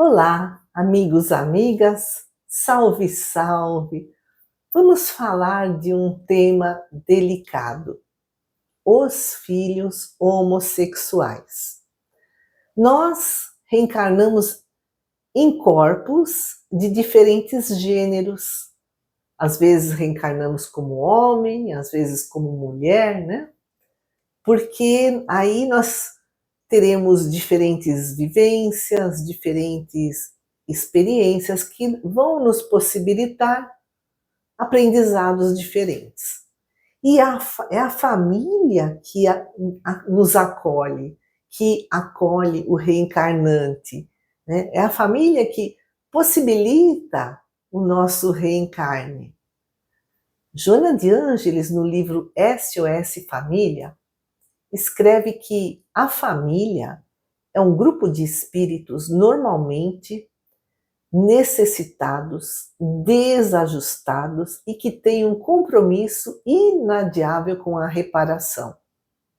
Olá, amigos, amigas, salve, salve! Vamos falar de um tema delicado: os filhos homossexuais. Nós reencarnamos em corpos de diferentes gêneros. Às vezes reencarnamos como homem, às vezes como mulher, né? Porque aí nós teremos diferentes vivências, diferentes experiências que vão nos possibilitar aprendizados diferentes. E é a família que nos acolhe, que acolhe o reencarnante, né? É a família que possibilita o nosso reencarne. Joana de Ângeles, no livro SOS Família, escreve que a família é um grupo de espíritos normalmente necessitados, desajustados e que têm um compromisso inadiável com a reparação.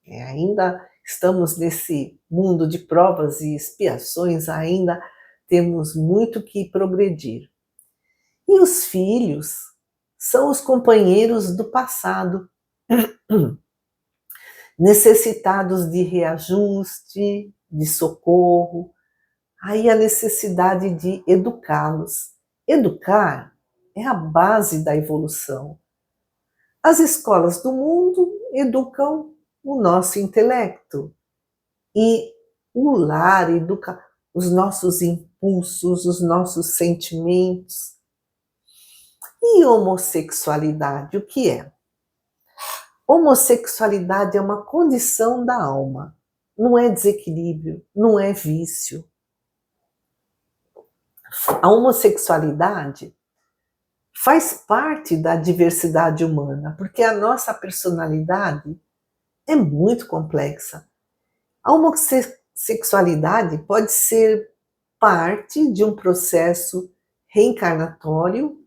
Ainda estamos nesse mundo de provas e expiações, ainda temos muito que progredir. E os filhos são os companheiros do passado, necessitados de reajuste, de socorro. Aí a necessidade de educá-los. Educar é a base da evolução. As escolas do mundo educam o nosso intelecto e o lar educa os nossos impulsos, os nossos sentimentos. E homossexualidade, o que é? Homossexualidade é uma condição da alma, não é desequilíbrio, não é vício. A homossexualidade faz parte da diversidade humana, porque a nossa personalidade é muito complexa. A homossexualidade pode ser parte de um processo reencarnatório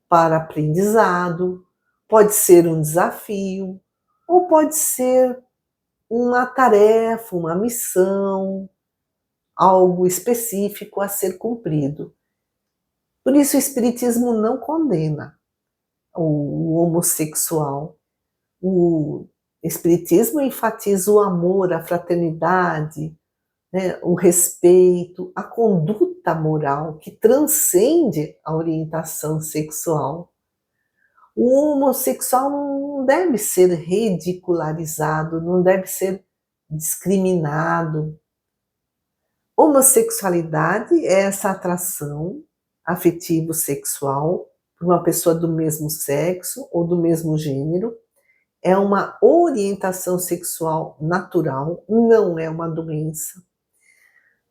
para aprendizado, pode ser um desafio, ou pode ser uma tarefa, uma missão, algo específico a ser cumprido. Por isso o Espiritismo não condena o homossexual. O Espiritismo enfatiza o amor, a fraternidade, né, o respeito, a conduta moral que transcende a orientação sexual. O homossexual não deve ser ridicularizado, não deve ser discriminado. Homossexualidade é essa atração afetivo-sexual por uma pessoa do mesmo sexo ou do mesmo gênero. É uma orientação sexual natural, não é uma doença.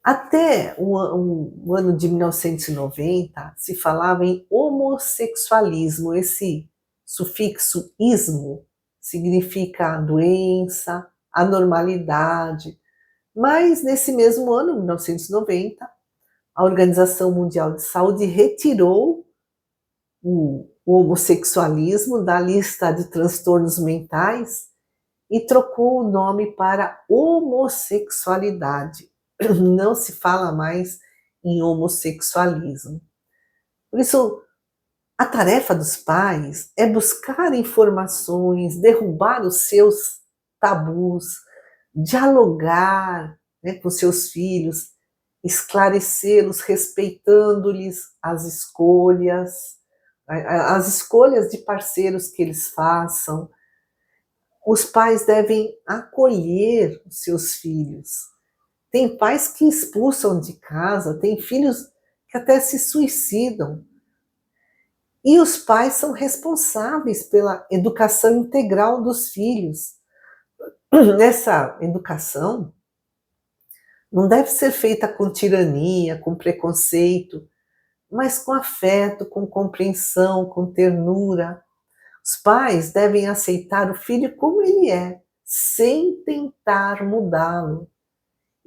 Até o ano de 1990 se falava em homossexualismo. Esse sufixo ismo significa doença, anormalidade. Mas nesse mesmo ano, 1990, a Organização Mundial de Saúde retirou o homossexualismo da lista de transtornos mentais e trocou o nome para homossexualidade. Não se fala mais em homossexualismo. Por isso, a tarefa dos pais é buscar informações, derrubar os seus tabus, dialogar, né, com seus filhos, esclarecê-los, respeitando-lhes as escolhas de parceiros que eles façam. Os pais devem acolher os seus filhos. Tem pais que expulsam de casa, tem filhos que até se suicidam. E os pais são responsáveis pela educação integral dos filhos. Nessa educação, não deve ser feita com tirania, com preconceito, mas com afeto, com compreensão, com ternura. Os pais devem aceitar o filho como ele é, sem tentar mudá-lo.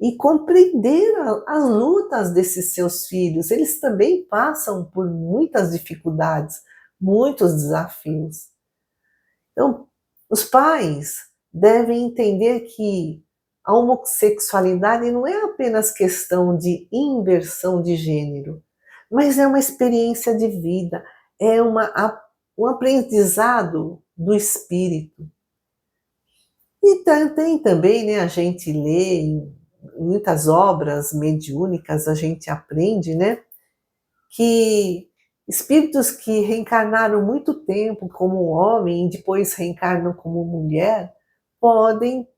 E compreender as lutas desses seus filhos. Eles também passam por muitas dificuldades, muitos desafios. Então, os pais devem entender que a homossexualidade não é apenas questão de inversão de gênero, mas é uma experiência de vida, é um aprendizado do espírito. E tem também, né, a gente lê em muitas obras mediúnicas, a gente aprende, né, que espíritos que reencarnaram muito tempo como homem e depois reencarnam como mulher, podem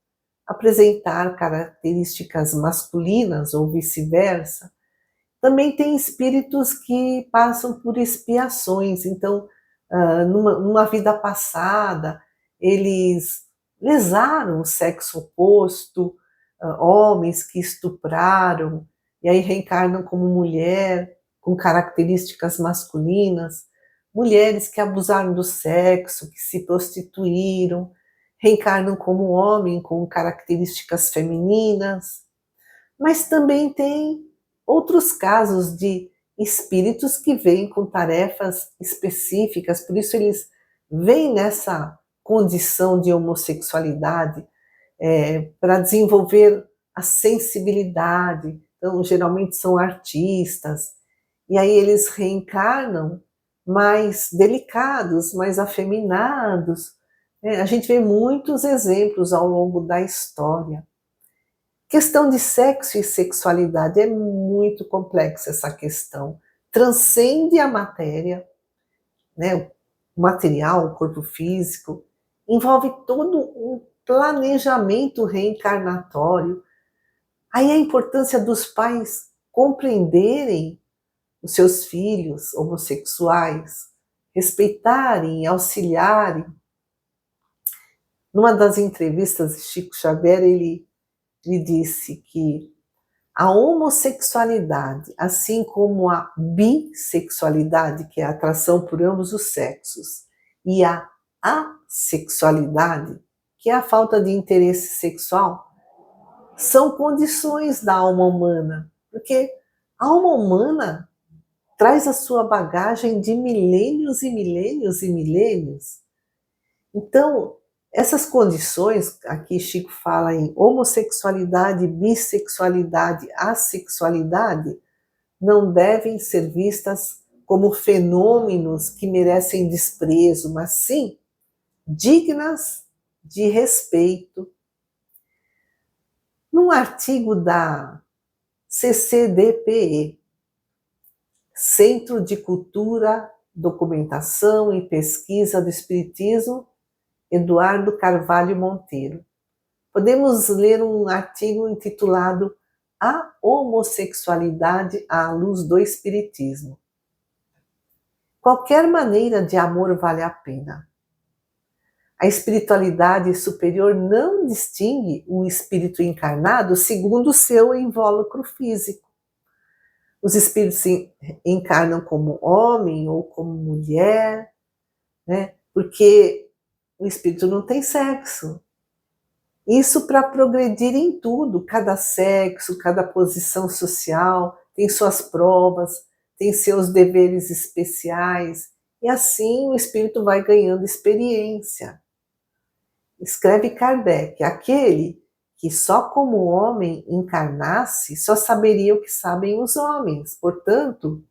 apresentar características masculinas ou vice-versa. Também tem espíritos que passam por expiações, então, numa vida passada, eles lesaram o sexo oposto, homens que estupraram, e aí reencarnam como mulher, com características masculinas, mulheres que abusaram do sexo, que se prostituíram, reencarnam como homem com características femininas, mas também tem outros casos de espíritos que vêm com tarefas específicas, por isso eles vêm nessa condição de homossexualidade, para desenvolver a sensibilidade. Então, geralmente são artistas, e aí eles reencarnam mais delicados, mais afeminados. A gente vê muitos exemplos ao longo da história. Questão de sexo e sexualidade é muito complexa essa questão. Transcende a matéria, né, o material, o corpo físico, envolve todo um planejamento reencarnatório. Aí a importância dos pais compreenderem os seus filhos homossexuais, respeitarem, auxiliarem. Numa das entrevistas de Chico Xavier, ele me disse que a homossexualidade, assim como a bissexualidade, que é a atração por ambos os sexos, e a assexualidade, que é a falta de interesse sexual, são condições da alma humana, porque a alma humana traz a sua bagagem de milênios e milênios e milênios. Então, essas condições, aqui Chico fala em homossexualidade, bissexualidade, assexualidade, não devem ser vistas como fenômenos que merecem desprezo, mas sim dignas de respeito. Num artigo da CCDPE, Centro de Cultura, Documentação e Pesquisa do Espiritismo, Eduardo Carvalho Monteiro. Podemos ler um artigo intitulado A Homossexualidade à Luz do Espiritismo. Qualquer maneira de amor vale a pena. A espiritualidade superior não distingue o espírito encarnado segundo o seu invólucro físico. Os espíritos encarnam como homem ou como mulher, né? Porque o espírito não tem sexo. Isso para progredir em tudo, cada sexo, cada posição social, tem suas provas, tem seus deveres especiais, e assim o espírito vai ganhando experiência. Escreve Kardec, aquele que só como homem encarnasse, só saberia o que sabem os homens. Portanto,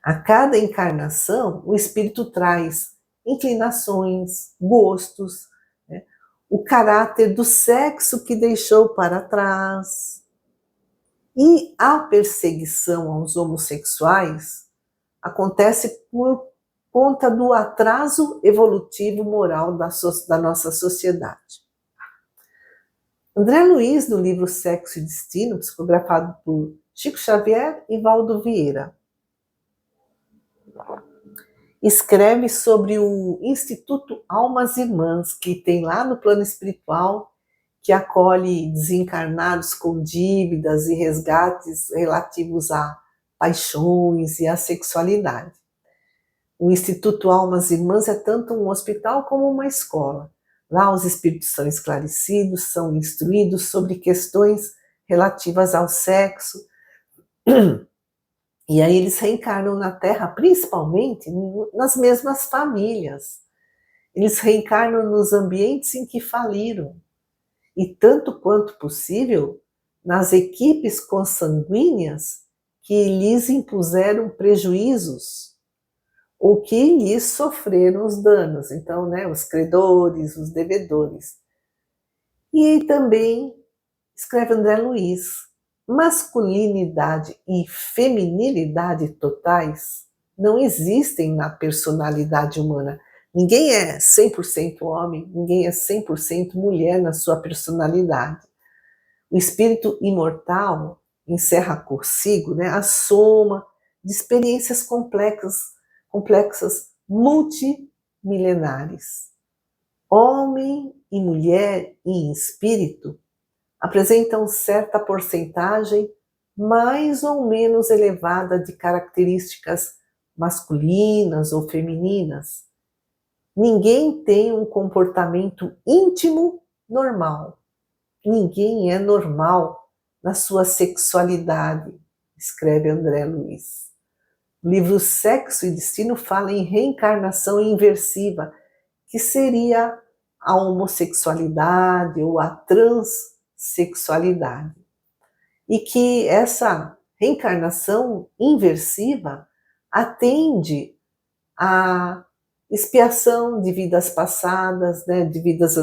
a cada encarnação, o espírito traz inclinações, gostos, né? O caráter do sexo que deixou para trás. E a perseguição aos homossexuais acontece por conta do atraso evolutivo moral da nossa sociedade. André Luiz, no livro Sexo e Destino, psicografado por Chico Xavier e Valdo Vieira, escreve sobre o Instituto Almas Irmãs, que tem lá no plano espiritual, que acolhe desencarnados com dívidas e resgates relativos a paixões e a sexualidade. O Instituto Almas Irmãs é tanto um hospital como uma escola. Lá os espíritos são esclarecidos, são instruídos sobre questões relativas ao sexo. E aí eles reencarnam na Terra, principalmente nas mesmas famílias. Eles reencarnam nos ambientes em que faliram. e tanto quanto possível nas equipes consanguíneas que lhes impuseram prejuízos ou que lhes sofreram os danos. Então, né, os credores, os devedores. E aí também escreve André Luiz, masculinidade e feminilidade totais não existem na personalidade humana. Ninguém é 100% homem, ninguém é 100% mulher na sua personalidade. O espírito imortal encerra consigo, né, a soma de experiências complexas multimilenares. Homem e mulher em espírito apresentam certa porcentagem mais ou menos elevada de características masculinas ou femininas. Ninguém tem um comportamento íntimo normal. Ninguém é normal na sua sexualidade, escreve André Luiz. O livro Sexo e Destino fala em reencarnação inversiva, que seria a homossexualidade ou a transexualidade. E que essa reencarnação inversiva atende à expiação de vidas passadas, né, de vidas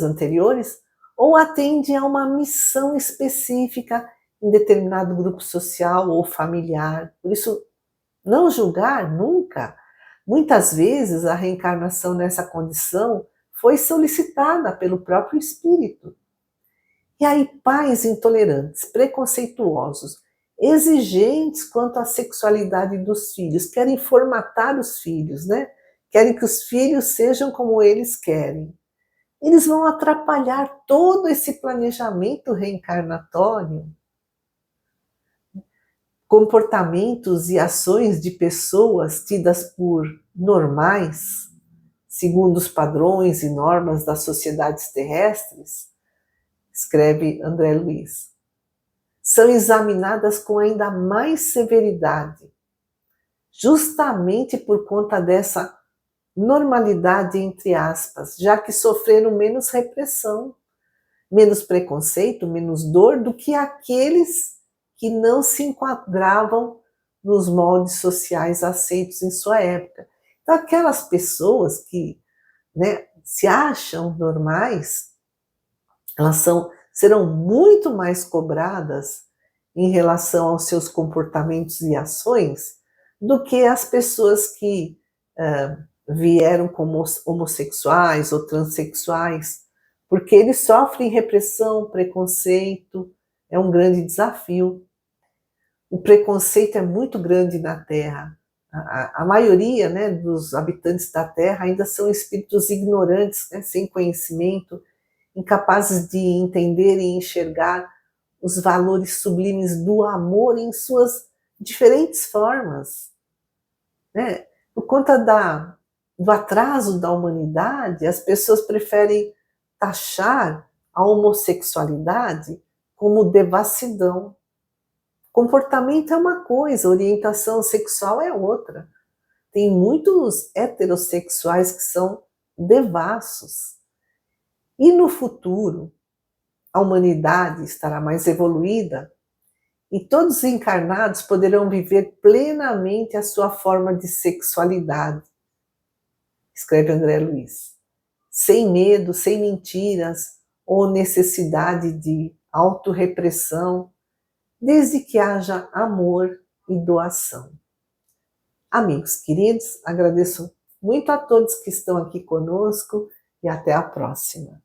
anteriores, ou atende a uma missão específica em determinado grupo social ou familiar. Por isso, não julgar nunca. Muitas vezes a reencarnação nessa condição foi solicitada pelo próprio espírito. E aí pais intolerantes, preconceituosos, exigentes quanto à sexualidade dos filhos, querem formatar os filhos, né? Querem que os filhos sejam como eles querem. Eles vão atrapalhar todo esse planejamento reencarnatório. Comportamentos e ações de pessoas tidas por normais, segundo os padrões e normas das sociedades terrestres, escreve André Luiz, são examinadas com ainda mais severidade, justamente por conta dessa normalidade, entre aspas, já que sofreram menos repressão, menos preconceito, menos dor do que aqueles que não se enquadravam nos moldes sociais aceitos em sua época. Então, aquelas pessoas que, né, se acham normais, elas serão muito mais cobradas em relação aos seus comportamentos e ações do que as pessoas que vieram como homossexuais ou transexuais, porque eles sofrem repressão, preconceito, é um grande desafio. O preconceito é muito grande na Terra. A maioria, né, dos habitantes da Terra ainda são espíritos ignorantes, né, sem conhecimento, incapazes de entender e enxergar os valores sublimes do amor em suas diferentes formas. Né? Por conta do atraso da humanidade, as pessoas preferem taxar a homossexualidade como devassidão. Comportamento é uma coisa, orientação sexual é outra. Tem muitos heterossexuais que são devassos. E no futuro, a humanidade estará mais evoluída e todos os encarnados poderão viver plenamente a sua forma de sexualidade, escreve André Luiz, sem medo, sem mentiras ou necessidade de autorrepressão, desde que haja amor e doação. Amigos queridos, agradeço muito a todos que estão aqui conosco e até a próxima.